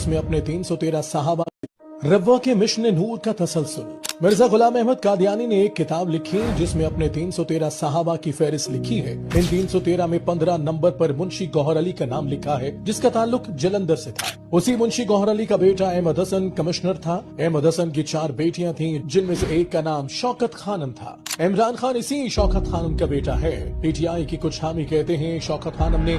इसमें अपने 313 सहाबा रब्वा के मिशन नूर का तसलसल। मिर्जा गुलाम अहमद कादियानी ने एक किताब लिखी जिसमें अपने 313 सहाबा की फहरिस्त लिखी है। इन 313 में 15 नंबर पर मुंशी गौहर अली का नाम लिखा है, जिसका ताल्लुक जलंधर से था। उसी मुंशी गौहर अली का बेटा अहमद हसन कमिश्नर था। अहमद हसन की 4 बेटियां थीं, जिनमें से एक का नाम शौकत खानम था। इमरान खान इसी शौकत खानम का बेटा है। पीटीआई की कुछ हामी कहते हैं शौकत खानम ने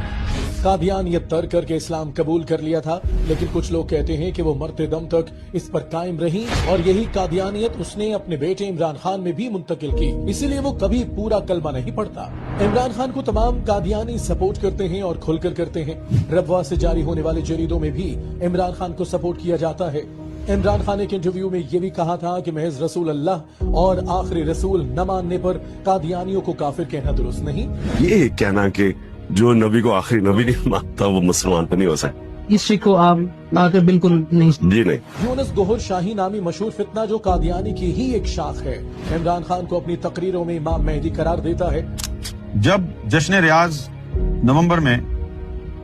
कादियानियत तर्क करके इस्लाम कबूल कर लिया था, लेकिन कुछ लोग कहते हैं कि वो मरते दम तक इस पर कायम रही और यही कादियानियत उसने अपने बेटे इमरान खान में भी मुंतकिल की, इसीलिए वो कभी पूरा कलमा नहीं पढ़ता। इमरान खान को तमाम कादियानी सपोर्ट करते हैं और खुलकर करते हैं। रब्वा से जारी होने वाले जरीदों में भी इमरान खान को सपोर्ट किया जाता है। इमरान खान ने एक इंटरव्यू में ये भी कहा था कि महज रसूल अल्लाह और आखिरी रसूल न मानने पर कादियानियों को काफिर कहना दुरुस्त नहीं। ये कहना कि जो नबी को आखिरी नबी नहीं मानता वो मुसलमान तो नहीं हो सकता, इस शिक को आप आके बिल्कुल नहीं। जी नहीं। यूनुस गोहर शाही नामी मशहूर फितना जो कादियानी की ही एक शाख है, इमरान खान को अपनी तकरीरों में इमाम मेहदी करार देता है। जब जश्न रियाज नवंबर में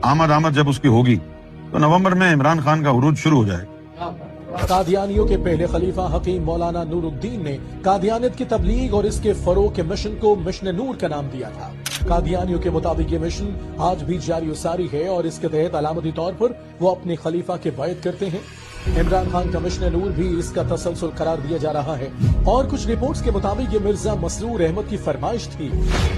आमद जब उसकी होगी तो नवंबर में इमरान खान का उरूज शुरू हो जाएगा। कादियानियों के पहले खलीफा हकीम मौलाना नूरुद्दीन ने कादियानियत की तबलीग और इसके फरोग के मिशन को मिशन नूर का नाम दिया था। कादियानियों के मुताबिक ये मिशन आज भी जारी सारी है और इसके तहत अलामती तौर पर वो अपने खलीफा के बैत करते हैं। इमरान खान का मिशन नूर भी इसका तसलसल करार दिया जा रहा है और कुछ रिपोर्ट्स के मुताबिक ये मिर्जा मसरूर अहमद की फरमाइश थी।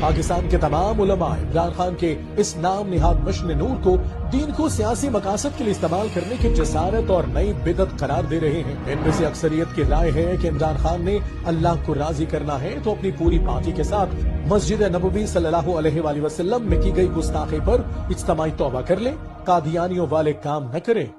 पाकिस्तान के तमाम उलमा इमरान खान के इस नाम निहाद मिशन नूर को दीन को सियासी मकासद के लिए इस्तेमाल करने की जसारत और नई बिदअत करार दे रहे हैं। इनमें से अक्सरियत की राय है कि इमरान खान ने अल्लाह को राजी करना है तो अपनी पूरी पार्टी के साथ मस्जिद नबवी सल्लल्लाहु अलैहि वसल्लम में की गई गुस्ताखी पर इज्तिमाई तौबा कर ले, कादियानियों वाले काम न करे।